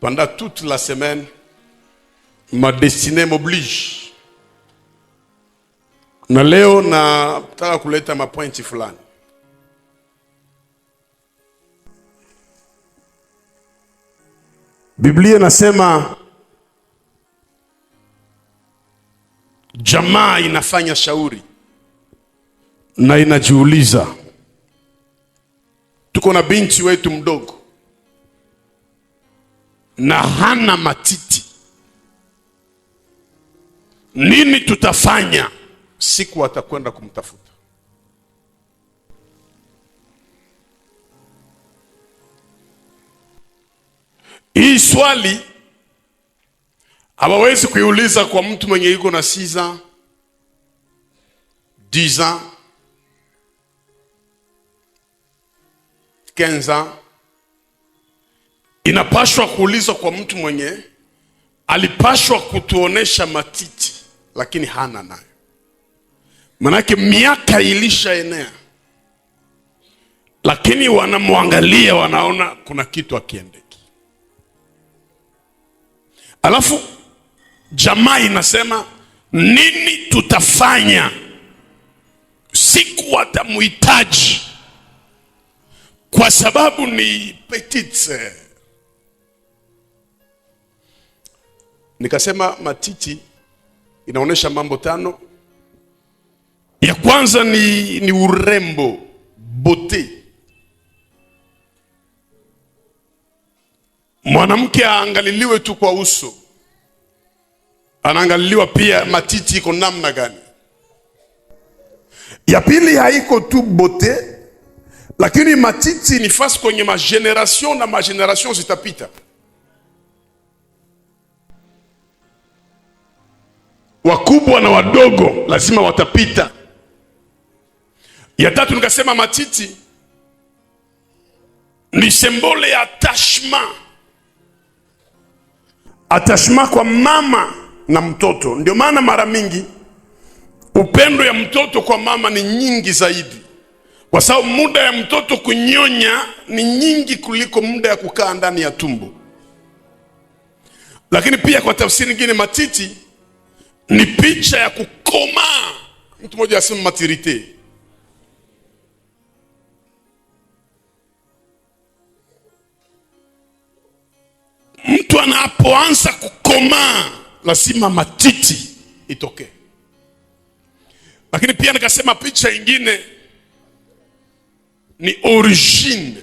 Pendant toute la semaine, ma destinée m'oblige. Na leo nataka kuleta mapointi fulani. Biblia inasema jamaa inafanya shauri na inajiuliza, tuko na binti wetu mdogo na hana matiti, nini tutafanya siku atakwenda kumtafuta? Hii swali hawawezi kuiuliza kwa mtu mwenye yuko na 6 ans, 10 ans, 15 ans. Inapashwa kuulizwa kwa mtu mwenye alipashwa kutuonesha matiti lakini hana nayo. Manake miaka ilishaenea, lakini wanamwangalia, wanaona kuna kitu akiendeki. Alafu jamaa inasema nini tutafanya siku watamuhitaji, kwa sababu ni petite. Nikasema matiti inaonesha mambo 5. Ya kwanza ni urembo, beauty. Mwanamke aangaliliwe tu kwa uso, anaangaliliwa pia matiti iko namna gani. Ya pili haiko tu beauty, lakini matiti ni fasi kwenye mageneration, na mageneration zitapita. Wakubwa na wadogo lazima watapita. Ya tatu nikasema matiti ni symbole ya attachment. Attachment kwa mama na mtoto. Ndio maana mara mingi upendo ya mtoto kwa mama ni nyingi zaidi, kwa sababu muda ya mtoto kunyonya ni nyingi kuliko muda ya kukaa ndani ya tumbo. Lakini pia kwa tafsiri nyingine matiti ni picha ya kukomaa. Mtu mmoja asema maturite. Mtu anapoanza kukomaa lazima matiti itoke. Lakini pia nikasema picha ingine ni origine,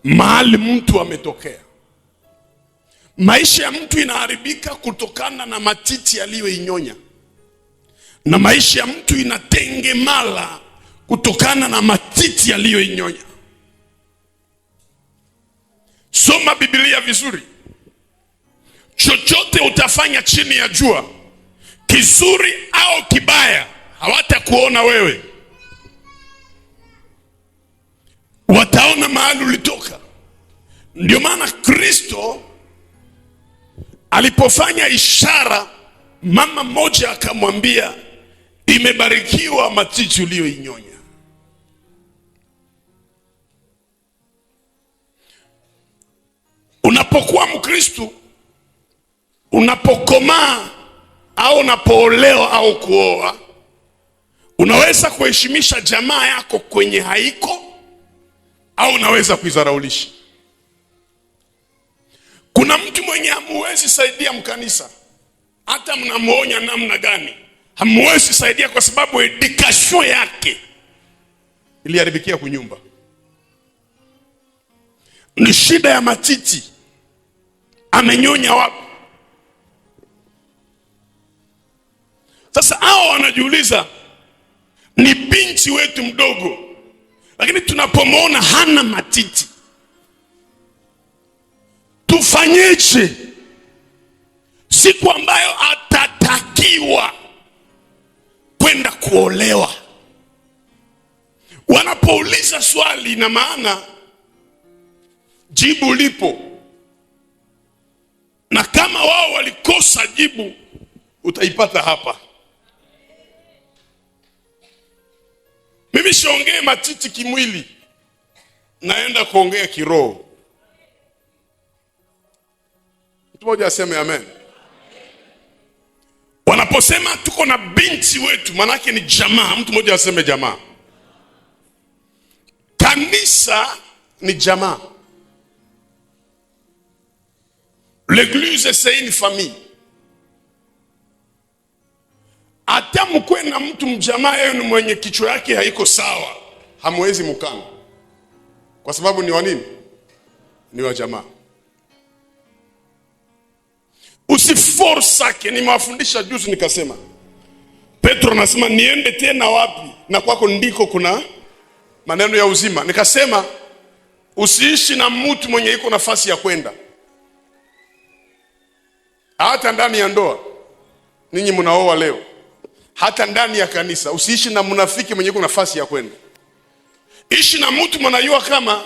mahali mtu ametokea. Maisha ya mtu inaharibika kutokana na matiti aliyoinyonya, na maisha ya mtu inatengemala kutokana na matiti aliyoinyonya. Soma Biblia vizuri. Chochote utafanya chini ya jua, kizuri au kibaya, hawatakuona wewe, wataona mahali ulitoka. Ndio maana Kristo alipofanya ishara, mama mmoja akamwambia, imebarikiwa matiti uliyoinyonya. Unapokuwa Mkristo, unapokomaa au unapoolewa au kuoa, unaweza kuheshimisha jamaa yako kwenye haiko, au unaweza kuizaraulisha. Kuna mtu mwenye hamuwezi saidia mkanisa, hata mnamuonya namna gani, hamuwezi saidia kwa sababu education yake iliharibikia kunyumba. Ni shida ya matiti, amenyonya wapi? Sasa hao wanajiuliza, ni binti wetu mdogo, lakini tunapomwona hana matiti, tufanyeje siku ambayo atatakiwa kwenda kuolewa? Wanapouliza swali, na maana jibu lipo, na kama wao walikosa jibu, utaipata hapa. Mimi siongee matiti kimwili, naenda kuongea kiroho. Mtu mmoja aseme amen. Wanaposema tuko na binti wetu, manake ni jamaa. Mtu mmoja aseme jamaa. Kanisa ni jamaa. L'église c'est une famille. Hata mkwe na mtu mjamaa yenu mwenye kichwa yake haiko sawa, hamwezi mukana. Kwa sababu ni wa nini? Ni wa jamaa. Usiforsake. Nimewafundisha juzi nikasema, Petro anasema niende tena wapi? Na kwako ndiko kuna maneno ya uzima. Nikasema usiishi na mtu mwenye iko nafasi ya kwenda. Hata ndani ya ndoa, ninyi mnaoa leo, hata ndani ya kanisa, usiishi na munafiki mwenye iko nafasi ya kwenda. Ishi na mtu mnajua kama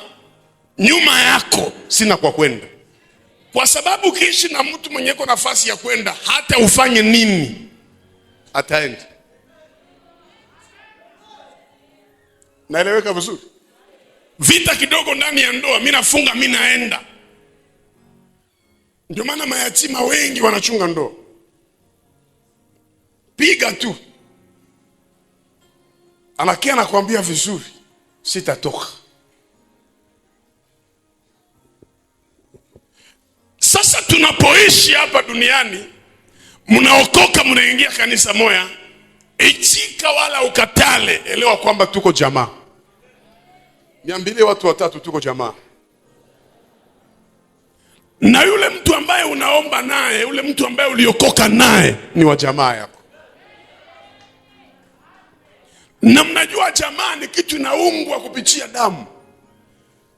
nyuma yako sina kwa kwenda. Kwa sababu ukiishi na mtu mwenye iko nafasi ya kwenda, hata ufanye nini ataenda. Naeleweka vizuri? Vita kidogo ndani ya ndoa, mimi nafunga, mimi naenda. Ndio maana mayatima wengi wanachunga ndoa. Piga tu, anakia nakwambia vizuri, sitatoka. Sasa tunapoishi hapa duniani, mnaokoka, mnaingia kanisa moja, ichika wala ukatale, elewa kwamba tuko jamaa. Niambilie watu watatu tuko jamaa. Na yule mtu ambaye unaomba naye, yule mtu ambaye uliokoka naye ni wa jamaa yako. Na mnajua jamaa ni kitu inaungwa kupitia damu.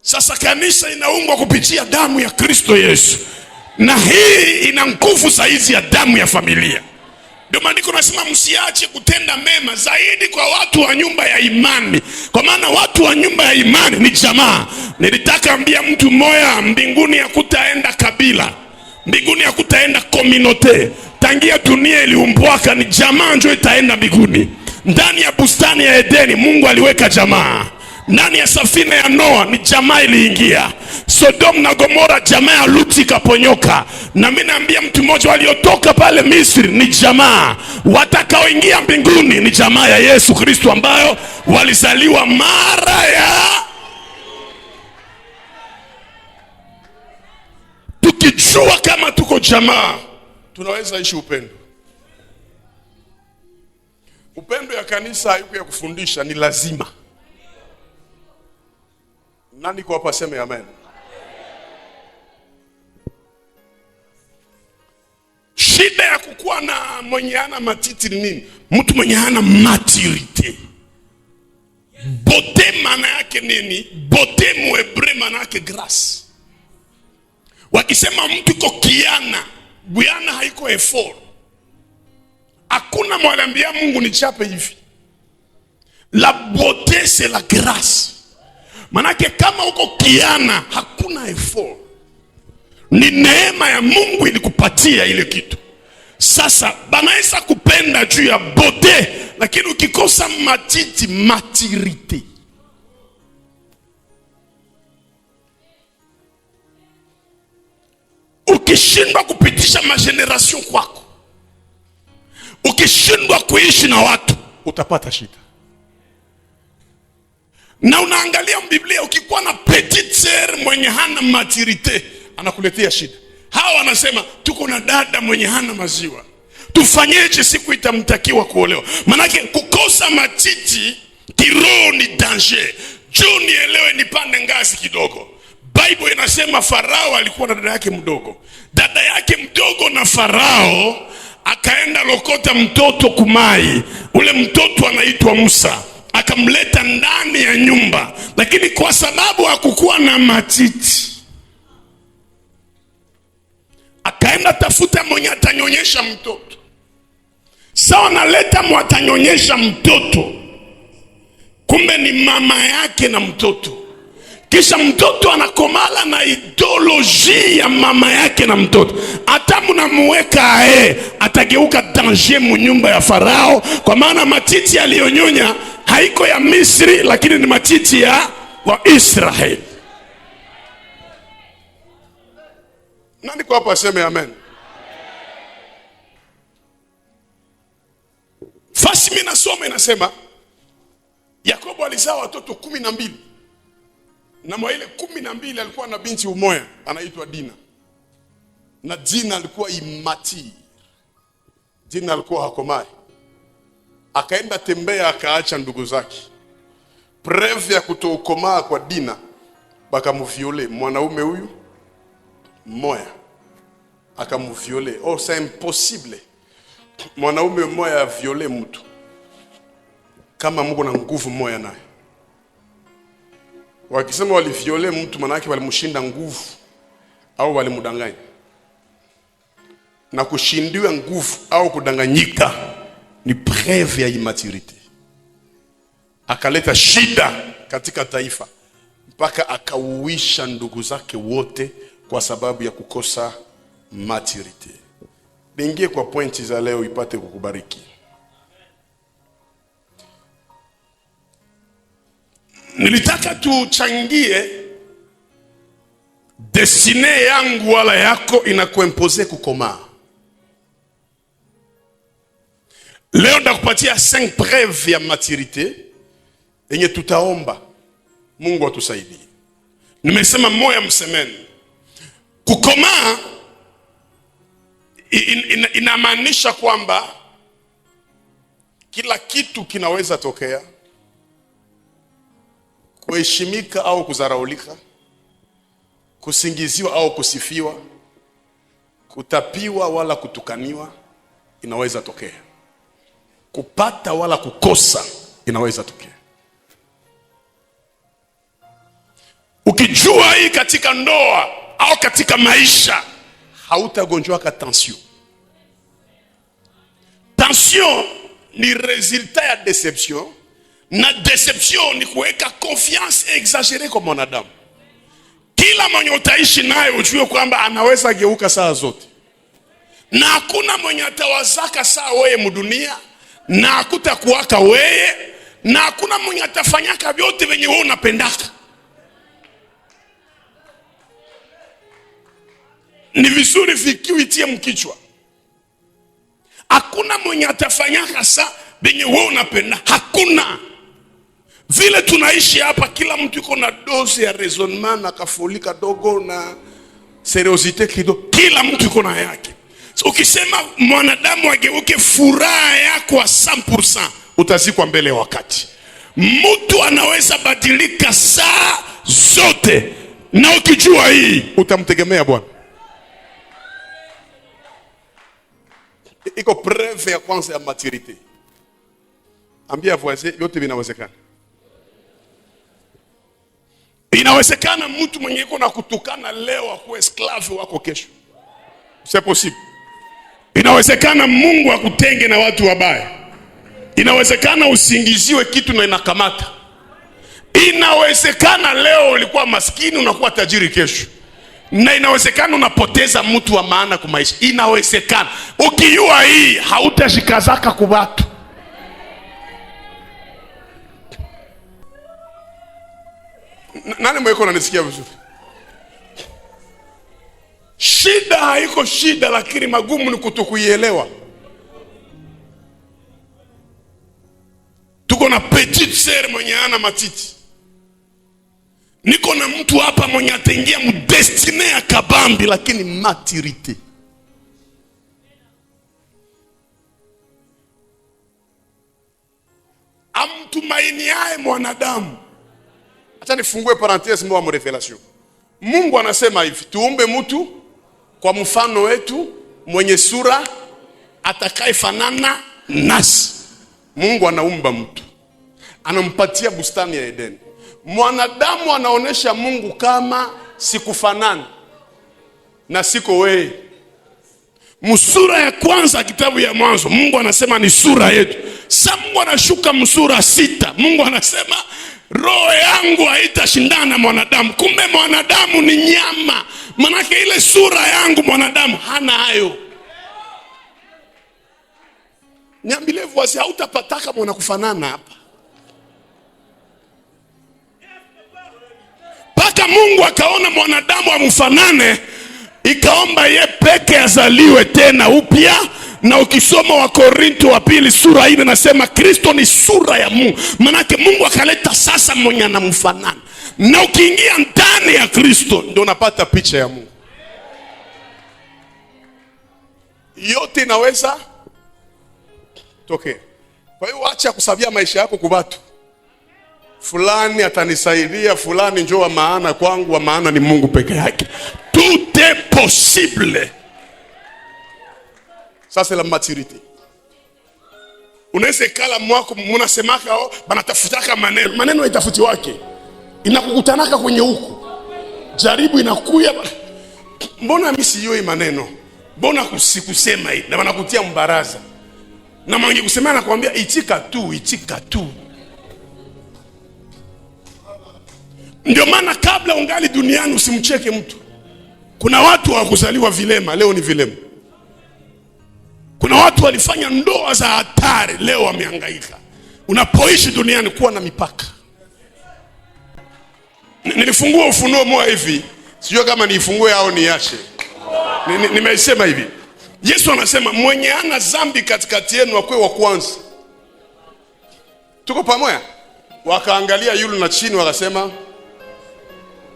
Sasa kanisa inaungwa kupitia damu ya Kristo Yesu. Na hii ina nguvu zaidi ya damu ya familia. Ndio maandiko nasema msiache kutenda mema zaidi kwa watu wa nyumba ya imani. Kwa maana watu wa nyumba ya imani ni jamaa. Nilitaka ambia mtu mmoja, mbinguni hakutaenda kabila. Mbinguni hakutaenda community. Tangia dunia iliumbwaka ni jamaa ndio itaenda mbinguni. Ndani ya bustani ya Edeni Mungu aliweka jamaa. Ndani ya safina ya Noa ni jamaa iliingia. Sodom na Gomora jamaa ya Luti kaponyoka. Na mimi naambia mtu mmoja, waliotoka pale Misri ni jamaa. Watakaoingia mbinguni ni jamaa ya Yesu Kristo ambayo walizaliwa mara ya. Tukijua kama tuko jamaa, tunaweza ishi upendo. Upendo ya kanisa haiko ya kufundisha, ni lazima. Nani kwa hapa sema amen? Shida ya kukuwa na mwenye hana matiti ni nini? Mtu mwenye hana maturity. Bote maana yake nini? Bote muebre maana yake grace. Wakisema mtu iko kiana, buyana haiko effort. Hakuna mwaliambia Mungu ni chape hivi. La beauté c'est la grâce. Manake kama uko kiana hakuna effort. Ni neema ya Mungu ilikupatia ile kitu. Sasa banaweza kupenda juu ya beauté, lakini ukikosa matiti, maturité, ukishindwa kupitisha mageneration kwako, ukishindwa kuishi na watu, utapata shida. Na unaangalia Biblia, ukikuwa na petite sœur mwenye hana maturité, anakuletea shida. Hawa wanasema tuko na dada mwenye hana maziwa, tufanyeje siku itamtakiwa kuolewa? Manake kukosa matiti kiroho ni danger. Juu nielewe, nipande ngazi kidogo. Bible inasema Farao alikuwa na dada yake mdogo. Dada yake mdogo na Farao akaenda lokota mtoto kumai. Ule mtoto anaitwa Musa. Akamleta ndani ya nyumba, lakini kwa sababu hakukuwa na matiti, akaenda tafuta mwenye atanyonyesha mtoto. Sawa, naleta mwatanyonyesha mtoto, kumbe ni mama yake na mtoto. Kisha mtoto anakomala na ideoloji ya mama yake na mtoto. Hata mnamuweka atageuka danger mu nyumba ya Farao, kwa maana matiti aliyonyonya haiko ya Misri, lakini ni matiti ya wa Israeli. Nani kwa hapa aseme amen? Fasi mimi nasoma inasema Yakobo alizaa watoto 12. Na mwa ile 12 alikuwa na binti umoja anaitwa Dina. Na Dina alikuwa immature. Dina alikuwa hakomai. Akaenda tembea akaacha ndugu zake. Preve ya kutookomaa kwa Dina, bakamuviole mwanaume huyu mmoja. Akamuviole. Oh, c'est impossible. Mwanaume mmoja aviole mtu kama Mungu na nguvu moja naye. Wakisema waliviole mtu maana yake walimshinda nguvu au walimdanganya. Na kushindiwa nguvu au kudanganyika ni preuve ya immaturity. Akaleta shida katika taifa mpaka akauisha ndugu zake wote kwa sababu ya kukosa maturity. Niingie kwa pointi za leo ipate kukubariki. Nilitaka tuchangie destine yangu wala yako inakuimpose kukomaa. Leo ndakupatia 5 preuves ya maturité yenye tutaomba Mungu atusaidie. Nimesema moya msemeni. Kukomaa inamaanisha kwamba kila kitu kinaweza tokea. Kuheshimika au kudharaulika, kusingiziwa au kusifiwa, kutapiwa wala kutukaniwa inaweza tokea. Kupata wala kukosa inaweza tokea. Ukijua hii katika ndoa au katika maisha, hautagonjwa ka tension. Tension ni resultat ya deception, na deception ni kuweka confiance exaggerée kwa mwanadamu. Kila mwenye utaishi naye ujue kwamba anaweza geuka saa zote. Na hakuna mwenye atawazaka saa wewe mdunia, na hakutakuwaka wewe, na hakuna mwenye atafanyaka vyote venye wewe unapendaka. Ni vizuri vikiwitie mkichwa. Hakuna mwenye atafanyaka saa venye wewe unapenda. Hakuna. Vile tunaishi hapa, kila mtu yuko na dose ya raisonnement na kafolika dogo na seriosite kidogo. Kila mtu yuko na yake. So, ukisema mwanadamu ageuke furaha yako 100%, utazikwa mbele wakati. Mtu anaweza badilika saa zote, na ukijua hii utamtegemea Bwana. Iko preuve ya kwanza ya maturité. Ambia voisin, yote vinawezekana. Inawezekana mtu mwenye yuko na kutukana leo akuwe esclave wako kesho. C'est possible. Inawezekana Mungu akutenge na watu wabaya. Inawezekana usingiziwe kitu na inakamata. Inawezekana leo ulikuwa maskini unakuwa tajiri kesho. Na inawezekana unapoteza mtu wa maana kwa maisha. Inawezekana. Ukijua hii hautashikazaka kwa watu. Nani mweko unanisikia vizuri? Shida haiko shida, lakini magumu ni kutokuielewa. Tuko na petite sœur mwenye ana matiti. Niko na mtu hapa mwenye ataingia mdestine ya kabambi, lakini maturity. Amtumainiaye mwanadamu. Acha nifungue parenthèse mwa revelation. Mungu anasema hivi, tuumbe mtu kwa mfano wetu, mwenye sura atakayefanana nasi. Mungu anaumba mtu, anampatia bustani ya Edeni. Mwanadamu anaonesha Mungu kama sikufanana na siko wewe. Msura ya kwanza kitabu ya Mwanzo, Mungu anasema ni sura yetu. Sasa Mungu anashuka msura 6. Mungu anasema roho yangu haitashindana na mwanadamu. Kumbe mwanadamu ni nyama. Manake ile sura yangu mwanadamu hana hayo. Niambile voisin, hautapataka mwana kufanana hapa. Paka Mungu akaona mwanadamu amfanane, ikaomba ye peke azaliwe tena upya. Na ukisoma wa Korinto wa pili sura 4 nasema Kristo ni sura ya Mungu. Manake Mungu akaleta sasa mwenye anamfanana. Na ukiingia ndani ya Kristo ndio unapata picha ya Mungu. Yote inaweza tokea. Kwa hiyo acha kusabia maisha yako kwa watu. Fulani atanisaidia, fulani njoo wa maana kwangu, wa maana ni Mungu peke yake. Tout est possible. Ça c'est la maturité. Unaweza kala mwako mnasemaka banatafutaka maneno. Maneno haitafuti wake. Inakukutanaka kwenye huko. Jaribu inakuya. Mbona mimi siyoi maneno? Mbona kusikusema hivi? Na wanakutia mbaraza. Na mwangi kusema nakwambia itika tu. Ndio maana kabla ungali duniani usimcheke mtu. Kuna watu hawakuzaliwa vilema, leo ni vilema. Kuna watu walifanya ndoa za hatari, leo wamehangaika. Unapoishi duniani kuwa na mipaka. Nilifungua Ufunuo moja hivi, sijui kama niifungue au niache. Nimesema hivi. Yesu anasema mwenye hana dhambi katikati yenu akwe wa kwanza. Tuko pamoja? Wakaangalia yule na chini wakasema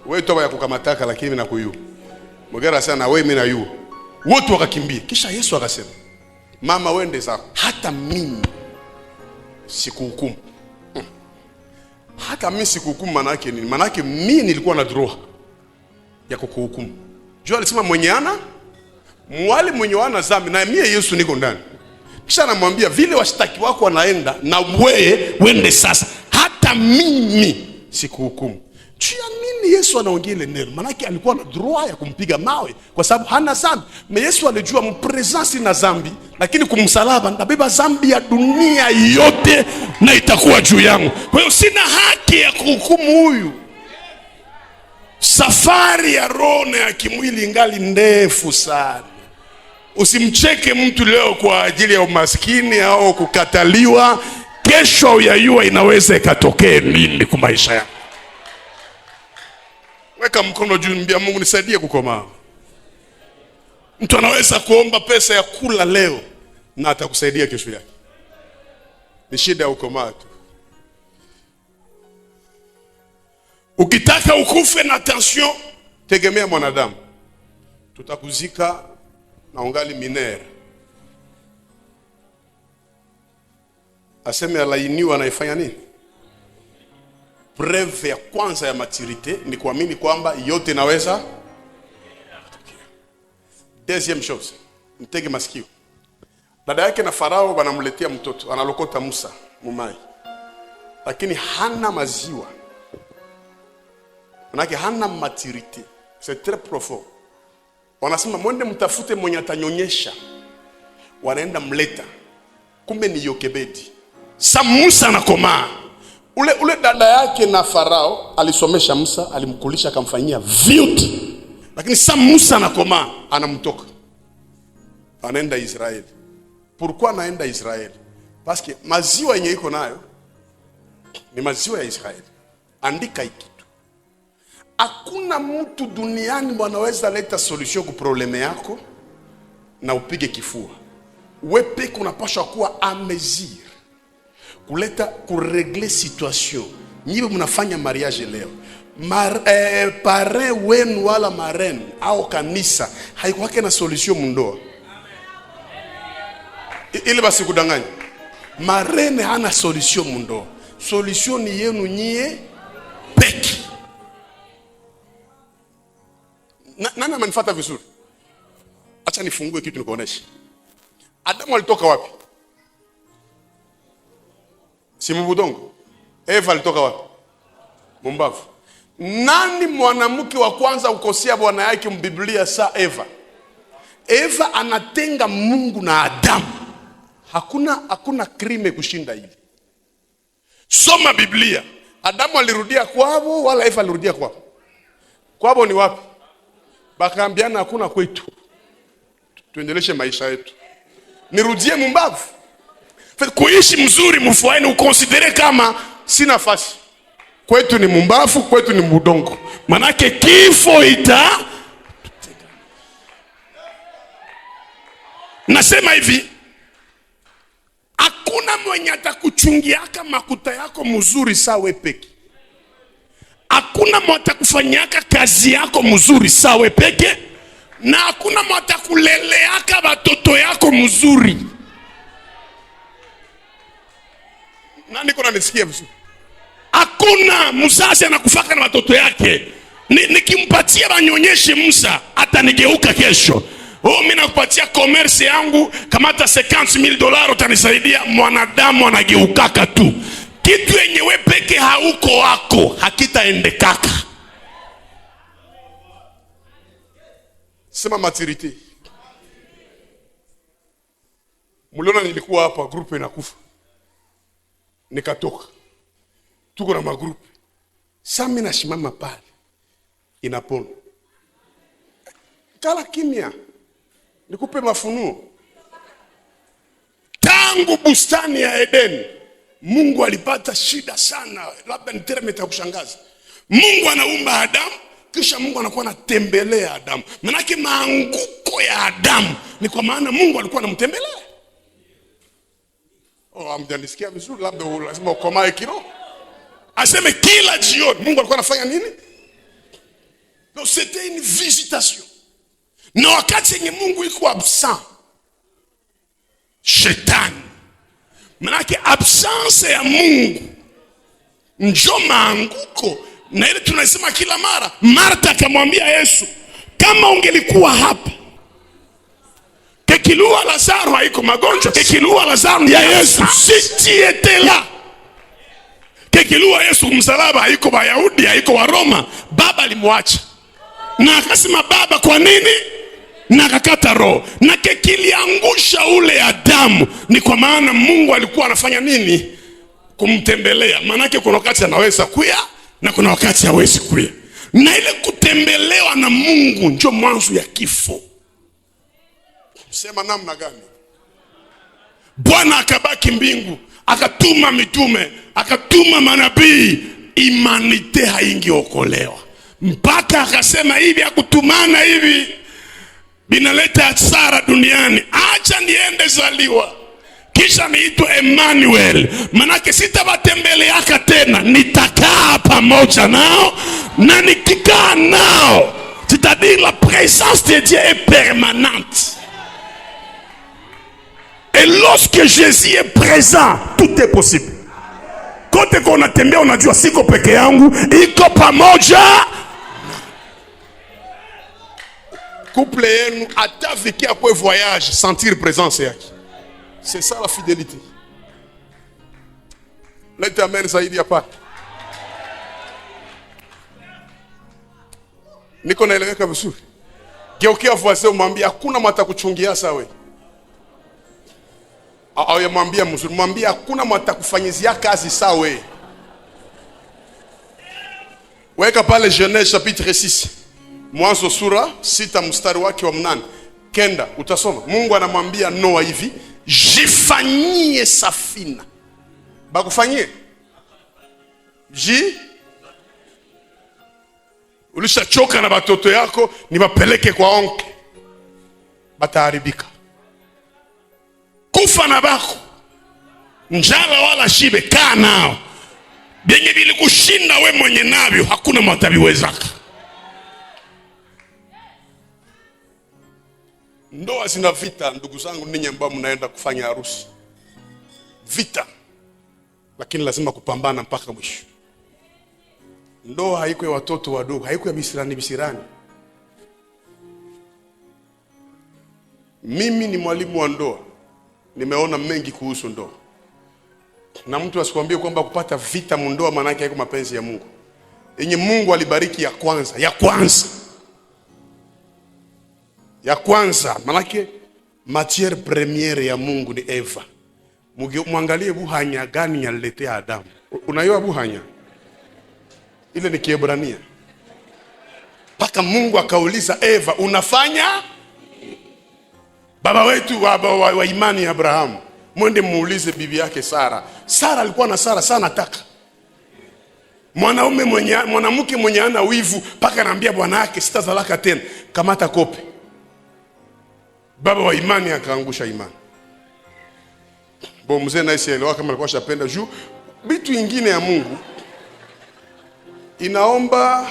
wewe toba ya kukamataka lakini mimi nakuyu. Mgera sana wewe mimi na yu. Wote wakakimbia. Kisha Yesu akasema, mama wende zako, hata mimi sikuhukumu. Hata mimi sikuhukumu manake nini? Manake mimi nilikuwa na droha ya kukuhukumu. Jua alisema mwenye ana mwali mwenye wana dhambi na mimi Yesu niko ndani. Kisha anamwambia vile washtaki wako wanaenda na wewe wende sasa, hata mimi sikuhukumu. Chia nini Yesu anaongea ile neno? Manake alikuwa na droit ya kumpiga mawe kwa sababu hana dhambi. Na Yesu alijua mpresence na dhambi, lakini kumsalaba nabeba dhambi ya dunia yote na itakuwa juu yangu. Kwa hiyo sina haki ya kuhukumu huyu. Safari ya roho na ya kimwili ingali ndefu sana. Usimcheke mtu leo kwa ajili ya umaskini au kukataliwa. Kesho yayua inaweza ikatokea nini kwa maisha yako. Weka mkono juu, mbia Mungu nisaidie kukomaa. Mtu anaweza kuomba pesa ya kula leo na atakusaidia kesho yake. Ni shida ya ukomaa tu. Ukitaka ukufe na tension, tegemea mwanadamu. Tutakuzika na ungali minere. Aseme alainiwa anaifanya nini? Preuve ya kwanza ya maturite ni kuamini kwamba yote naweza. Deuxième chose, mtege masikio. Dada yake na Farao wanamletea mtoto, analokota Musa mumai. Lakini hana maziwa. Manake hana maturite. C'est très profond. Wanasema mwende mtafute mwenye atanyonyesha. Wanaenda mleta. Kumbe ni Yokebedi. Sa Musa anakomaa. Ule dada yake na Farao alisomesha Musa, alimkulisha, akamfanyia vyote. Lakini sa Musa anakomaa, anamtoka. Anaenda Israeli. Pourquoi anaenda Israeli? Parce que maziwa yenye iko nayo ni maziwa ya Israeli. Andika hiki. Hakuna mtu duniani wanaweza leta solution kwa probleme yako na upige kifua. Wewe peke unapaswa kuwa amezir kuleta kuregle situation. Nyiwe mnafanya mariage leo. Pare wenu wala marene au kanisa haikuwake na solution mundoa. Ile basi kudanganya. Marene hana solution mundoa. Solution ni yenu nyie peke. Nani amenifuata vizuri? Acha nifungue kitu nikuoneshe. Adamu alitoka wapi? Si mbudongo. Eva alitoka wapi? Mumbavu. Nani mwanamke wa kwanza ukosea bwana yake mbiblia sa Eva? Eva anatenga Mungu na Adamu. Hakuna krime kushinda hili. Soma Biblia. Adamu alirudia kwao wala Eva alirudia kwao? Kwao ni wapi? Bakaambiana hakuna kwetu. Tuendeleshe maisha yetu. Nirudie mumbavu. Kuishi mzuri mfuaini ukonsidere kama si nafasi. Kwetu ni mumbavu, kwetu ni mudongo. Manake kifo ita. Nasema hivi, hakuna mwenye atakuchungiaka makuta yako mzuri sawe peke. Hakuna mwenye atakufanyiaka kazi yako mzuri sawe peke. Na hakuna mwenye atakuleleaka watoto yako mzuri. Nani kuna nisikia vizuri? Hakuna mzazi anakufaka na watoto yake. Nikimpatia banyonyeshe Musa atanigeuka kesho. Mimi nakupatia commerce yangu, kamata $50,000 utanisaidia. Mwanadamu anageukaka tu. Kitu yenye wewe peke hauko wako hakitaendekaka. Sema maturity. Muliona nilikuwa hapa group inakufa. Nikatoka. Tuko na magroup. Sasa mimi nashimama pale. Inapona. Kala kimya. Nikupe mafunuo. Tangu bustani ya Eden, Mungu alipata shida sana. Labda ni terme ya kushangaza. Mungu anaumba Adamu, kisha Mungu anakuwa anatembelea Adamu. Manake maanguko ya Adamu ni kwa maana Mungu alikuwa anamtembelea. Amjanisikia vizuri, labda lazima ukomae kiroho. Aseme kila jioni Mungu alikuwa anafanya nini? Donc c'était une visitation. Na wakati yenye Mungu iko absent, shetani. Manake absence ya Mungu njo maanguko. Na ile tunasema kila mara. Martha akamwambia Yesu, kama ungelikuwa hapa, kekilua Lazaro haiko magonjwa, kekilua Lazaro ya Yesu sitietela. Kekilua Yesu msalaba haiko Wayahudi, haiko wa Roma, baba alimwacha. Na akasema baba kwa nini? Na akakata roho. Na kekiliangusha ule Adamu ni kwa maana Mungu alikuwa anafanya nini? Kumtembelea. Manake kuna wakati anaweza kuya na kuna wakati hawezi kuya. Na ile kutembelewa na Mungu ndio mwanzo ya kifo. Sema namna gani? Bwana akabaki mbingu, akatuma mitume, akatuma manabii, imanite haingeokolewa. Mpaka akasema hivi, akutumana hivi binaleta hasara duniani, acha niende zaliwa kisha niitwe Emmanuel. Manake sitabatembeleaka tena, nitakaa pamoja nao, na nikikaa nao, c'est-à-dire la présence de Dieu est permanente. Et lorsque Jésus est présent, tout est possible. Kote kwa unatembea unajua siko peke yangu, iko pamoja. Couple yenu atafikia kwa voyage, sentir présence yake. C'est ça la fidélité. Leta amen zaidi hapa. Niko naeleweka vizuri? Geukia voisin umwambie hakuna mata kuchungia sawa. Au yamwambia mzuri, mwambie hakuna mata kufanyizia kazi sawa. Weka pale Genèse chapitre 6. Mwanzo sura 6 mstari wake wa 8. Kenda utasoma. Mungu anamwambia Noa hivi, jifanyie safina. Bakufanyie? Ulishachoka na batoto yako, nibapeleke kwa onke. Bataharibika. Kufa na bako, njala wala shibe, kaa nao. Benye bili kushinda we mwenye navyo, hakuna mwatabiwezaka. Ndoa zina vita, ndugu zangu ninyi ambao mnaenda kufanya harusi. Vita. Lakini lazima kupambana mpaka mwisho. Ndoa haiko ya watoto wadogo, haiko ya bisirani. Mimi ni mwalimu wa ndoa. Nimeona mengi kuhusu ndoa. Na mtu asikwambie kwamba kupata vita mundoa maana yake haiko mapenzi ya Mungu. Yenye Mungu alibariki ya kwanza. Manake matière première ya Mungu ni Eva. Muangalie buhanya gani yaliletea Adamu. Unaiona buhanya? Ile ni Kiebrania. Paka Mungu akauliza Eva, unafanya? Baba wetu wa imani ya Abrahamu, mwende muulize bibi yake Sara. Sara alikuwa na Sara sana taka. Mwanamke mwenye ana wivu paka anaambia bwana yake sitazalaka tena, kamata kope. Baba wa imani akaangusha imani. Bo mzee naye sielewa kama alikuwa shapenda juu vitu vingine ya Mungu inaomba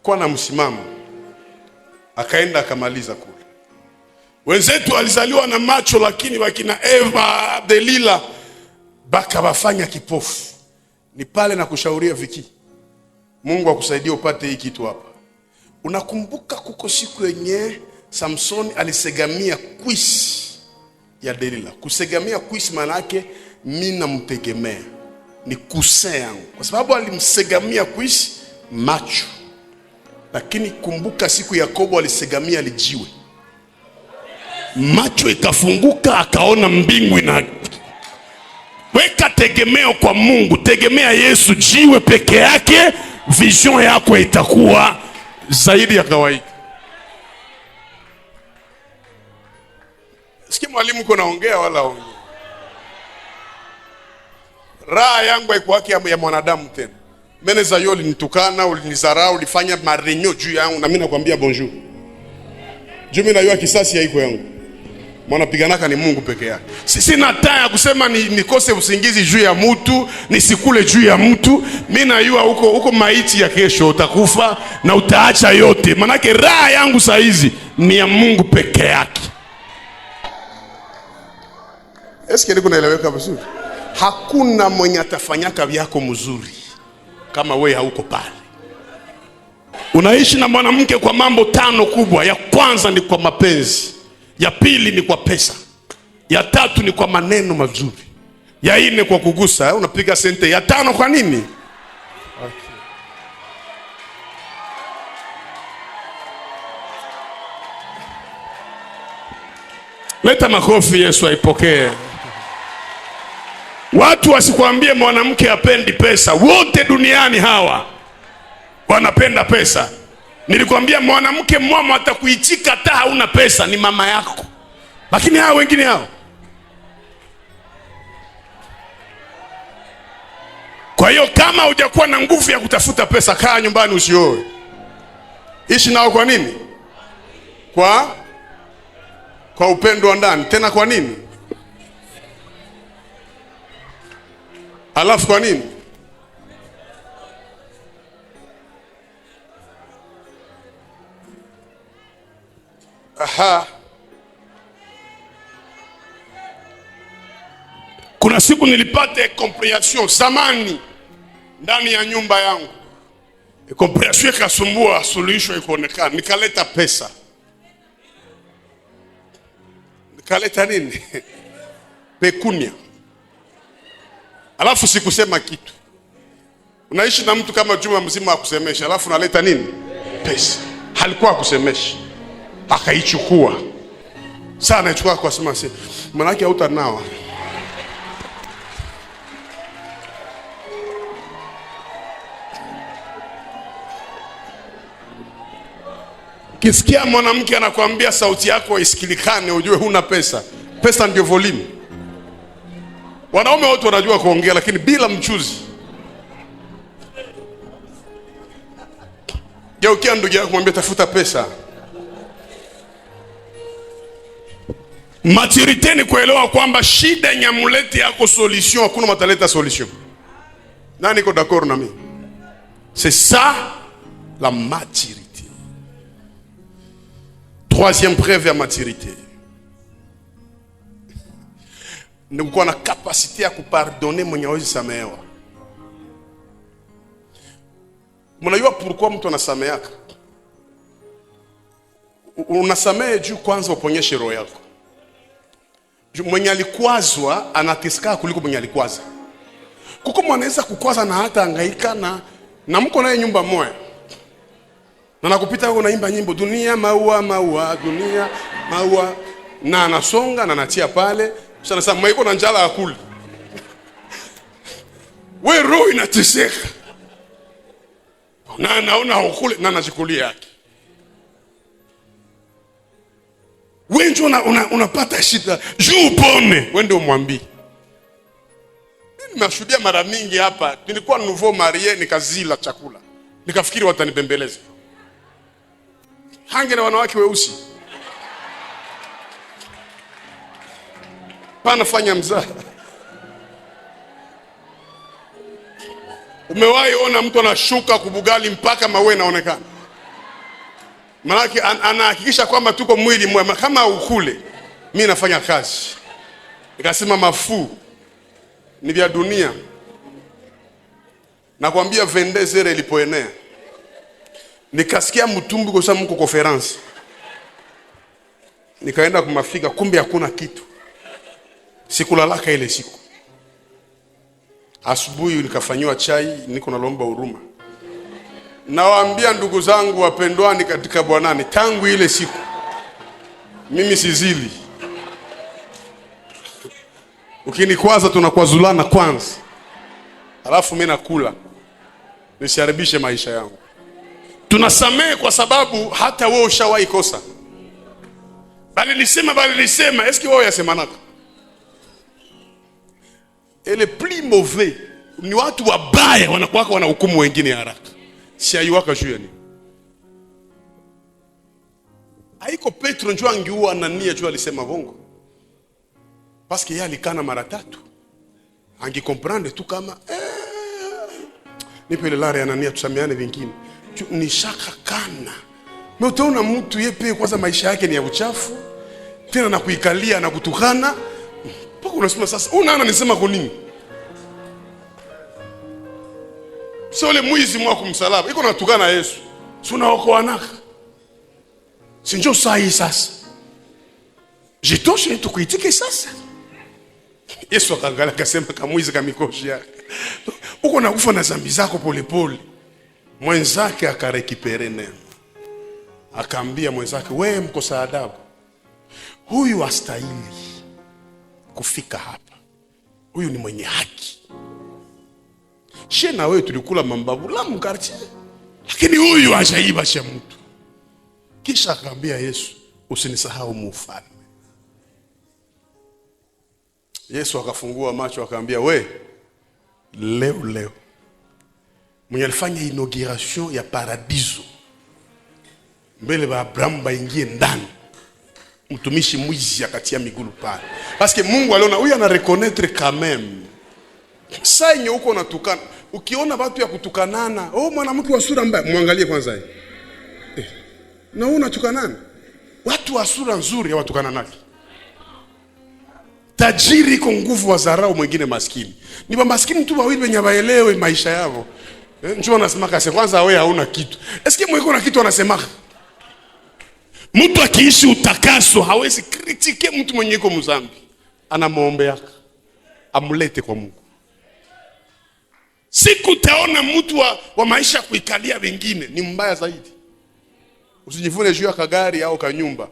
kwa na msimamo. Akaenda akamaliza kule. Wenzetu walizaliwa na macho, lakini wakina Eva, Delila baka wafanya kipofu. Ni pale na kushauria Viki, Mungu akusaidie upate hii kitu hapa. Unakumbuka kuko siku yenye Samsoni alisegamia kwisi ya Delila. Kusegamia kwisi maana yake mimi namtegemea, ni kuse yangu, kwa sababu alimsegamia kwisi macho. Lakini kumbuka siku Yakobo alisegamia lijiwe, macho ikafunguka, akaona mbingu ina. Weka tegemeo kwa Mungu, tegemea Yesu, jiwe peke yake, vision yako itakuwa zaidi ya kawaida. Sikia mwalimu uko naongea wala ongea. Raha yangu haikuwa ya mwanadamu tena. Meneza yoli nitukana, ulinizarau, ulifanya marenyo juu yangu, na mimi nakwambia bonjour. Juu mimi najua kisasi haiko yangu. Mwanapiganaka ni Mungu peke yake. Sina taa kusema nikose usingizi juu ya mtu, nisikule juu ya mtu. Mimi najua huko maiti ya kesho utakufa na utaacha yote. Manake raha yangu saa hizi ni ya Mungu peke yake. Eske niko naeleweka vizuri? Hakuna mwenye atafanyaka vyako mzuri kama wewe hauko pale. Unaishi na mwanamke kwa mambo 5 kubwa. Ya kwanza ni kwa mapenzi, ya pili ni kwa pesa, ya tatu ni kwa maneno mazuri, ya 4 kwa kugusa, unapiga sente, ya 5 kwa nini? Okay. Leta makofi, Yesu aipokee. Watu wasikwambie mwanamke hapendi pesa. Wote duniani hawa wanapenda pesa. Nilikwambia mwanamke mwama atakuitika hata hauna pesa, ni mama yako. Lakini hao wengine hao. Kwa hiyo kama hujakuwa na nguvu ya kutafuta pesa, kaa nyumbani usioe. Ishi nao kwa nini? Kwa upendo wa ndani. Tena kwa nini? Alafu kwa nini? Aha. Kuna siku nilipata comprehension zamani ndani ya nyumba yangu. Comprehension ikasumbua, suluhisho ikaonekana. Nikaleta pesa. Nikaleta nini? Pekunia. Alafu sikusema kitu. Unaishi na mtu kama juma mzima akusemesha, alafu unaleta nini? Pesa. Halikuwa akusemesha. Akaichukua. Sasa anachukua kwa sema sasa, manake hautanawa. Kisikia mwanamke anakuambia sauti yako isikilikane, ujue huna pesa. Pesa ndio volume. Wanaume wote wanajua kuongea, lakini bila mchuzi. Geukia ndugu yako mwambie tafuta pesa. Maturité ni kuelewa kwamba shida nyamuleti yako solution, hakuna mataleta solution. Nani ko d'accord na mimi? C'est ça la maturité. Troisième preuve ya maturité. Ni kuwa na kapasite ya kupardonner mwenye hawezi samehewa. Mnajua pourquoi mtu anasameheaka? Unasamehe juu kwanza uponyeshe roho yako. Mwenye alikwazwa anateseka kuliko mwenye alikwaza. Kuko mwanaweza kukwaza na hata hangaika na mko naye nyumba moja. Na nakupita huko naimba nyimbo dunia maua maua dunia maua, na anasonga na anatia pale. Sasa nasema mwaiko na njala akuli. Wewe roho inateseka. Na naona ukule na anajikulia yake. Wewe ndio unapata shida, juu pone, wewe ndio umwambie. Mimi nimeshuhudia mara mingi hapa, nilikuwa nouveau marié nikazila chakula. Nikafikiri watanibembeleza. Hange na wanawake weusi. Hapana, fanya mzaha. Umewahi ona mtu anashuka kubugali mpaka mawe naonekana? Maana anahakikisha kwamba tuko mwili mwema. Kama ukule, mimi nafanya kazi. Nikasema mafuu ni vya dunia. Nakwambia 22h ilipoenea, nikasikia mtumbi kwa sababu mko conference. Nikaenda kumafika, kumbe hakuna kitu. Sikulalaka ile siku. Asubuhi nikafanywa chai, niko nalomba huruma. Nawaambia ndugu zangu wapendwani katika Bwana, tangu ile siku mimi sizili. Ukinikwaza tunakwazulana kwanza, alafu mimi nakula, nisiharibishe maisha yangu. Tunasamehe kwa sababu hata wewe ushawahi kosa. Bali nisema, eski wewe yasemanaka? Ele plus mauvais ni watu wabaya wanakuwa wanahukumu wengine haraka. Si aiwaka juu ya nini? Haiko Petro njoo angiua Anania juu alisema bongo. Parce que yeye alikana mara 3. Angikomprendre tu kama nipe ile lare ya Anania tusameane vingine. Ni shaka kana. Na utaona mtu yepe kwanza maisha yake ni ya uchafu. Tena na kuikalia na kutukana. Poko unasema sasa, unaona nisema kwa nini? Sio ile mwizi mwa kumsalaba, iko natukana Yesu. Si unaokoanaka. Si njoo sahi sasa. Jitoshe tukuitike sasa. Yesu akaangalia akasema kama mwizi kama mikoshi yake. Uko nakufa na dhambi zako polepole. Mwenzake akarekipere neno. Akaambia mwenzake, wewe mkosa adabu. Huyu hastahili kufika hapa. Huyu ni mwenye haki. She na wewe tulikula mambabu la mkartie. Lakini huyu hajaiba cha mtu. Kisha akaambia Yesu, usinisahau mufalme. Yesu akafungua macho akaambia, we leo mwenye alifanya inauguration ya paradiso mbele ba Abraham baingie ndani, mtumishi mwizi akatia miguu pale. Parce que Mungu aliona huyu ana reconnaître quand même. Sasa yenye uko unatukana, ukiona watu ya kutukanana, mwanamke wa sura mbaya, muangalie kwanza yeye. Na unatukanana. Watu wa sura nzuri hawatukananaki. Tajiri kwa nguvu wa dharau mwingine maskini. Ni maskini tu wawili wenye waelewe maisha yao. Njoo anasema kase kwanza wewe hauna kitu. Eske mwiko na kitu anasemaka? Mtu akiishi utakaso hawezi kritike mtu mwenye yuko mzambi. Anamuombea amulete kwa Mungu. Siku taona mtu wa maisha kuikalia wengine ni mbaya zaidi. Usijivune juu ya kagari au kanyumba.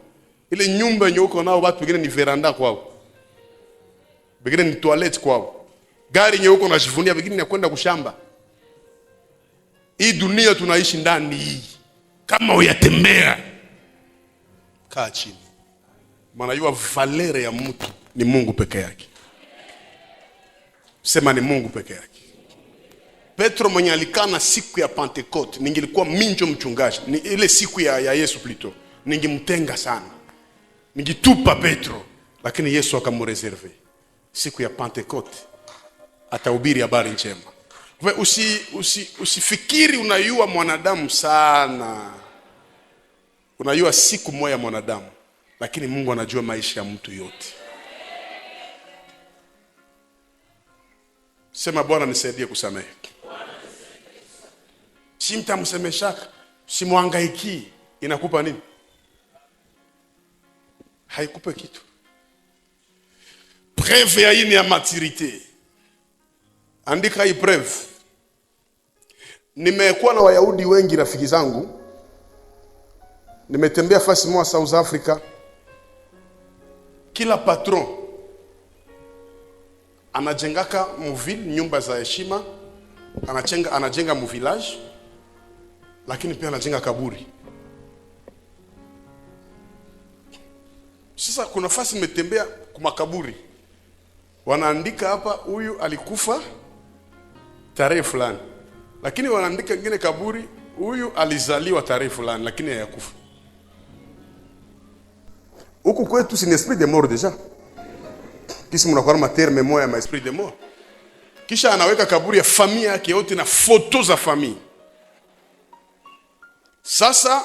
Ile nyumba yenye uko nao watu wengine ni veranda kwao. Wengine ni toilet kwao. Gari yenye uko unajivunia wengine ni kwenda kushamba. Hii dunia tunaishi ndani hii. Kama uyatembea, kaa chini. Maana yua valere ya mtu ni Mungu peke yake. Sema ni Mungu peke yake. Petro mwenye alikana siku ya Pentecote, ningilikuwa minjo mchungaji, ni ile siku ya Yesu plito, ningimtenga sana. Ningitupa Petro, lakini Yesu akamureserve. Siku ya Pentecote atahubiri habari njema. Usifikiri unayua mwanadamu sana. Unayua siku moja mwanadamu, lakini Mungu anajua maisha ya mtu yote. Sema Bwana nisaidie kusamehe. Si mtamsemeshaka, si muhangaiki, inakupa nini? Haikupe kitu. Preuve ya hii ni ya maturite. Andika hii preuve. Nimekuwa na Wayahudi wengi rafiki zangu. Nimetembea fasi moja South Africa. Kila patron anajengaka muville nyumba za heshima, anajenga muvillage, lakini pia anajenga kaburi. Sasa kuna fasi nimetembea kwa makaburi. Wanaandika hapa huyu alikufa tarehe fulani. Lakini wanaandika ngine kaburi huyu alizaliwa tarehe fulani lakini hayakufa. Huku kwetu si esprit de mort déjà. Kisi mnakuwa na terme moya ma esprit de mort. Kisha anaweka kaburi ya familia yake yote na foto za familia. Sasa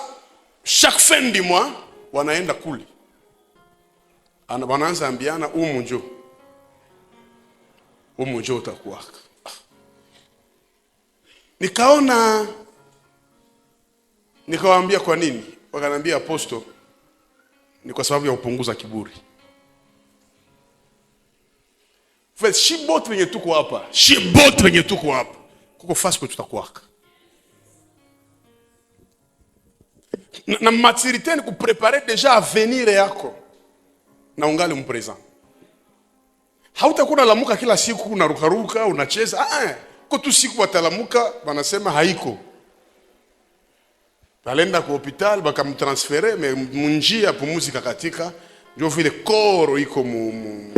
chaque fin du mois wanaenda kule. Wanaanza ambiana umunjo utakuwa. Nikawaambia kwa nini? Wakaniambia aposto, ni kwa sababu ya kupunguza kiburi. Shibote wenye tuko hapa. Kuko fast kwa tutakuwaka. Na maturité ni kupreparer déjà avenir yako. Na ungali mpresent. Hautakuwa lamuka kila siku unarukaruka, unacheza. Kwa tu siku watalamuka wanasema haiko. Balenda kwa hospital bakamtransfere mais munjia pumuzi kakatika ndio vile koro iko mu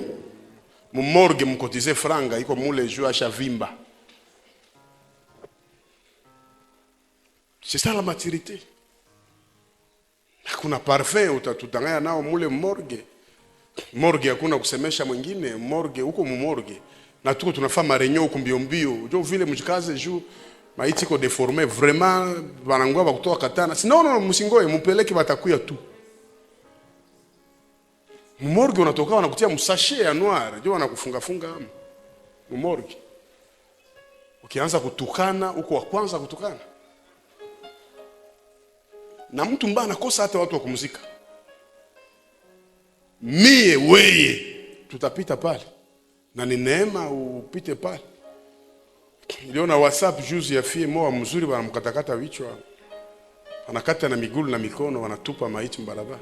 morgue mkotize franga iko mule juu ashavimba. C'est ça la maturité. Hakuna parfum utatudanganya nao mule morgue. Morgue hakuna kusemesha mwingine, morgue huko mu morgue. Na tuko tunafanya reunion huko mbio. Ndio vile mjikaze juu maiti ko deformé vraiment banangwa bakutoa katana. No, msingoe mpeleke batakuya tu. Morgue unatoka wanakutia msashe ya noir, ndio wanakufunga hapo. Morgue. Ukianza kutukana huko wa kwanza kutukana. Na mtu mbaya anakosa hata watu wa kumzika. Mie weye tutapita pale. Na ni neema upite pale. Niliona WhatsApp juzi ya fie moa mzuri wanamkatakata vichwa. Wanakata na miguu na mikono wanatupa maiti mbarabara.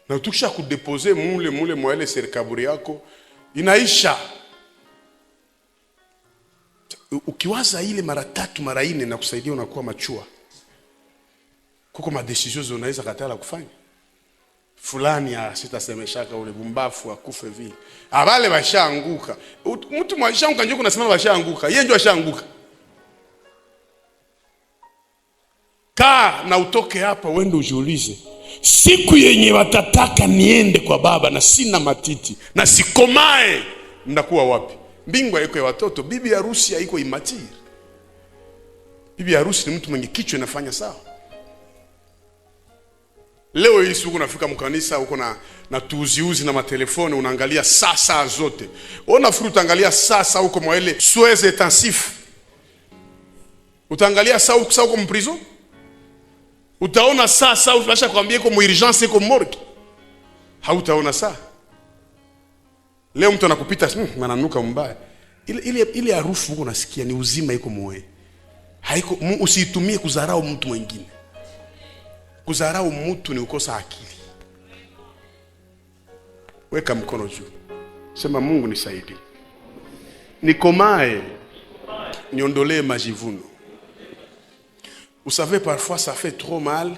Na utukisha kudepose mule mwele serikaburi yako inaisha. Ukiwaza ile mara 3 mara 4 na kusaidia unakuwa machua. Kuko madecisions unaweza katala kufanya. Fulani sitasemeshaka ule bumbafu akufe vile. Abale bashaanguka. Mtu mwashaanguka njoo kunasema bashaanguka. Yeye ndio ashaanguka. Na utoke hapa uende ujiulize. Siku yenye watataka niende kwa baba na sina matiti na sikomae, mnakuwa wapi? Mbingwa iko ya watoto, bibi harusi haiko imatiri. Bibi harusi ni mtu mwenye kichwa inafanya sawa. Leo hii siku unafika mkanisa uko na tuuziuzi na matelefoni unaangalia saa zote. Ona fruit angalia saa uko mwele soins intensifs. Utaangalia saa uko mprison? Utaona saa utasha kwambia iko muurgence iko morgue. Hautaona saa. Leo mtu anakupita mananuka mbaya. Ile harufu uko nasikia ni uzima iko moyo. Haiko usiitumie kudharau mtu mwingine. Kudharau mtu ni ukosa akili. Weka mkono juu. Sema Mungu nisaidie. Nikomae. Niondolee majivuno. Vous savez parfois ça fait trop mal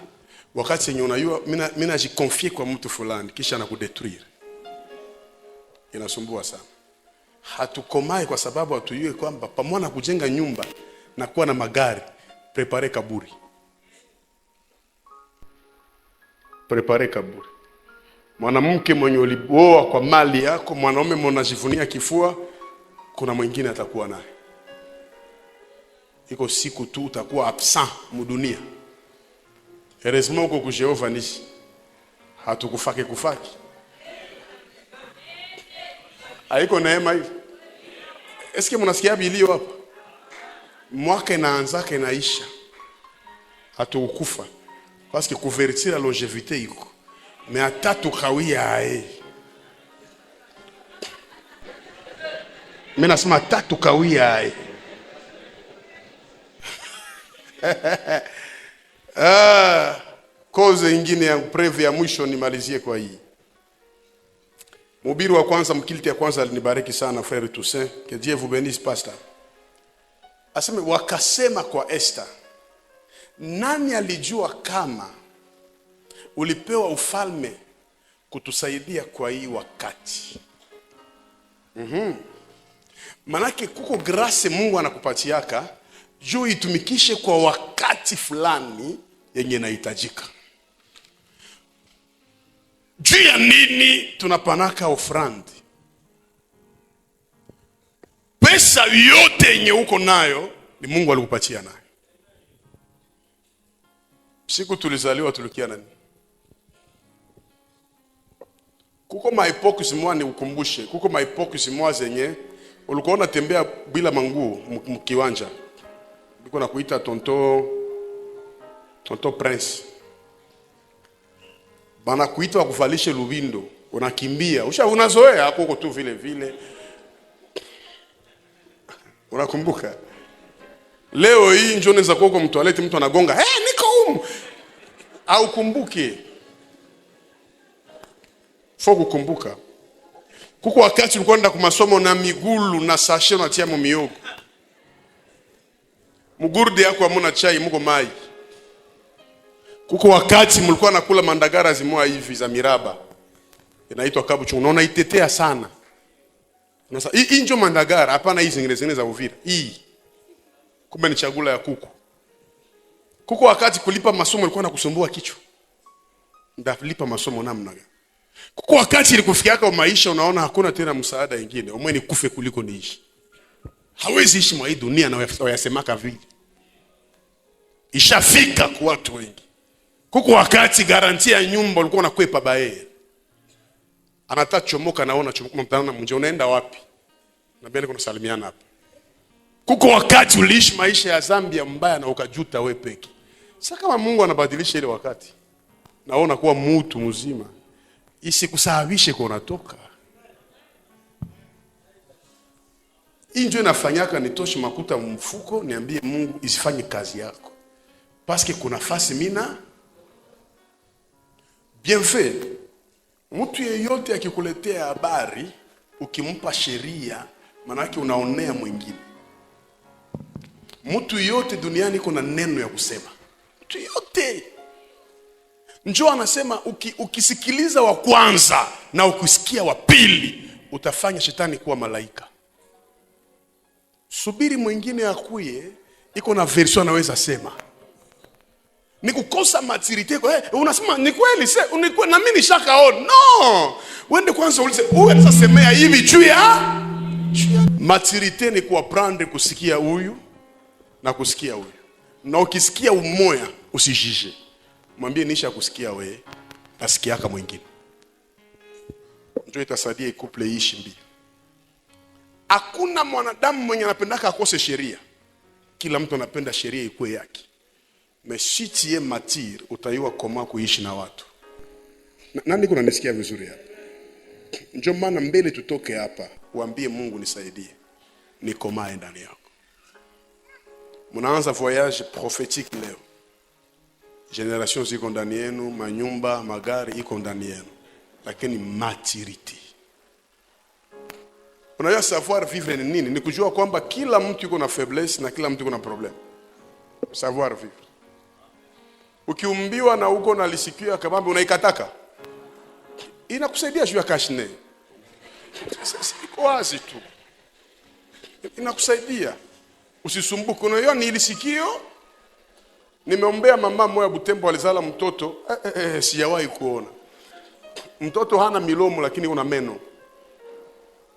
wakati yenye unajua mimi najikonfie kwa mtu fulani kisha anakudetruire. Inasumbua sana. Hatukomae kwa sababu hatujue kwamba pamoja na kujenga nyumba na kuwa na magari, prepare kaburi. Prepare kaburi. Mwanamke mwenye ulioa kwa mali yako, mwanaume mnajivunia kifua, kuna mwingine atakuwa naye. Iko siku tu utakuwa absent mudunia. Heureusement uko ku Jehova nishi. Hatukufake. Haiko neema hivi. Eske mnasikia bilio hapa? Mwaka inaanza inaisha. Hatukufa. Parce que couverture la longévité iko. Mais atatu kawia Mimi nasema atatu kawia Koze ingine ya preve ya mwisho nimalizie kwa hii. Mhubiri wa kwanza mkiliti ya kwanza alinibariki sana frère Toussaint, que Dieu vous bénisse pasteur. Aseme wakasema kwa Esther, nani alijua kama ulipewa ufalme kutusaidia kwa hii wakati? Manake kuko grace Mungu anakupatiaka juu itumikishe kwa wakati fulani yenye inahitajika. Juu ya nini tunapanaka ofrandi? Pesa yote yenye uko nayo ni Mungu alikupatia nayo. Siku tulizaliwa tulikia nani? Kuko maepokisi mwa ni ukumbushe. Kuko maepokisi mwa zenye ulikuwa unatembea bila manguo mkiwanja. Biko na kuita tonto Prince. Bana kuita wakuvalishe lubindo, unakimbia. Unazoea huko tu vile vile. Unakumbuka? Leo hii njone za koko mtoaleti mtu anagonga, niko humu. Au kumbuke. Foko kumbuka. Kuko wakati ulikuwa unaenda kumasomo na migulu na sashe unatia mu miyogo. Mugurde yako hamuna chai, muko mai. Kuko wakati mlikuwa nakula mandagara zimoa hivi za miraba. Inaitwa kabuchungu. Unaona itetea sana. Unasema hii ndio mandagara, hapana hizi zingine za Uvira. Hii. Kumbe ni chakula ya kuku. Kuko wakati kulipa masomo ilikuwa nakusumbua kichwa. Ndalipa masomo namna gani? Kuko wakati ilikufikiaka maisha unaona hakuna tena msaada mwingine. Umwe kufe kuliko niishi. Hawezi ishi mwa hii dunia na wayasemaka vile. Ishafika kwa watu wengi. Kuko wakati garantia ya nyumba ulikuwa unakwepa bae. Anataka chomoka naona chomoka mtana mje unaenda wapi? Na mbele kuna salimiana hapa. Kuko wakati uliishi maisha ya Zambia mbaya na ukajuta wewe peke. Sasa kama Mungu anabadilisha ile wakati, naona kuwa mtu mzima, isikusababishe kwa unatoka. Hii ndio inafanyaka nitoshe makuta mfuko niambie Mungu isifanye kazi yako. Parce que kuna fasi mina bien fait. Mtu yeyote akikuletea habari ukimpa sheria manake unaonea mwingine. Mtu yote duniani kuna neno ya kusema. Mtu yote. Njoo anasema ukisikiliza wa kwanza na ukisikia wa pili utafanya shetani kuwa malaika. Subiri mwingine akuye iko na version anaweza sema. Ni kukosa maturity kwa unasema ni kweli na mimi nishakaona. No. Wende kwanza ulize unaweza semea hivi juu ya maturity ni kuaprendre kusikia huyu na kusikia huyu. Na ukisikia umoya usijije. Mwambie nisha kusikia wewe, nasikiaka mwingine. Ndio itasaidia couple iishi mbili. Hakuna mwanadamu mwenye anapendaka akose sheria. Kila mtu anapenda sheria ikuwe yake. Meshiti ye matir utaiwa koma kuishi na watu. Nani kuna nisikia vizuri hapa? Njoo maana mbele tutoke hapa, uambie Mungu nisaidie. Nikomae ndani yako. Munaanza voyage prophétique leo. Generation ziko ndani yenu, manyumba, magari iko ndani yenu. Lakini maturity. Unajua savoir vivre ni nini? Ni kujua kwamba kila mtu yuko na faiblesse na kila mtu yuko na problem. Savoir vivre. Ukiumbiwa na uko na lisikia kabambe unaikataka. Inakusaidia juu ya kashne. Iko wazi tu. Inakusaidia. Usisumbuke. Unajua ni lisikio. Nimeombea mama moja Butembo alizala mtoto. Sijawahi kuona. Mtoto hana milomo lakini kuna meno.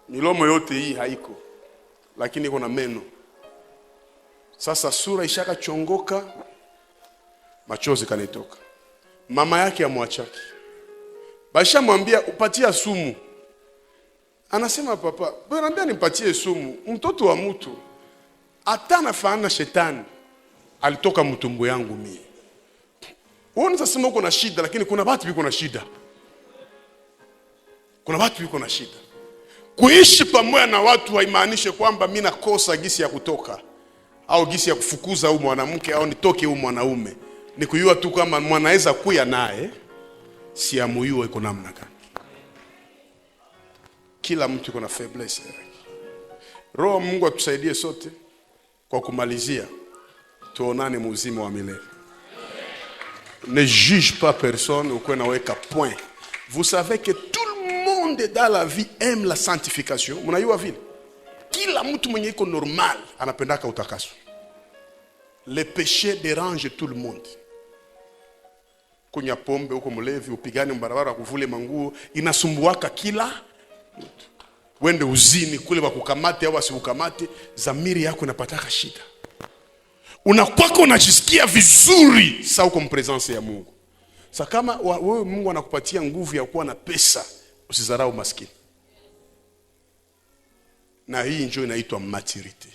Milomo yote hii haiko. Lakini kuna meno. Sasa sura ishaka chongoka. Machozi kanitoka. Mama yake amwachaki. Basha mwambia upatia sumu. Anasema papa, bwana niambia nimpatie sumu. Mtoto wa mtu atana faana shetani. Alitoka mtumbo yangu mimi. Wewe unasema uko na shida lakini kuna watu biko na shida. Kuna watu biko na shida. Kuishi pamoja na watu haimaanishe kwamba mimi nakosa gisi ya kutoka au gisi ya kufukuza huyu mwanamke au nitoke huyu mwanaume. Ni kujua tu kama mwanaweza kuya naye si amuyua iko namna gani. Kila mtu iko na faiblesse yake. Roho Mungu atusaidie sote kwa kumalizia. Tuonane muzima wa milele. Ne juge pas personne ou qu'on weka point. Vous savez que tout le monde dans la vie aime la sanctification. Mnajua vile? Kila mtu mwenye iko normal anapendaka utakaso. Le péché dérange tout le monde. kunya pombe huko mlevi, upigane mbarabara, kuvule manguo, inasumbuaka kila mtu. Wende uzini kule wakukamate au wasikukamate, zamiri yako inapataka shida. Unakwako unajisikia vizuri saa uko mpresence ya Mungu. Sasa kama wewe Mungu anakupatia nguvu ya kuwa na pesa, usizarau maskini. Na hii njoo inaitwa maturity.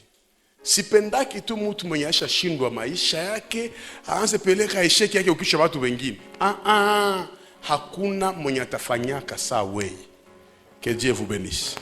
Sipendaki tu mtu mwenye asha shindwa maisha yake aanze peleka esheki yake ukisha watu wengine. Hakuna mwenye atafanyaka saa wewe. Que Dieu vous bénisse.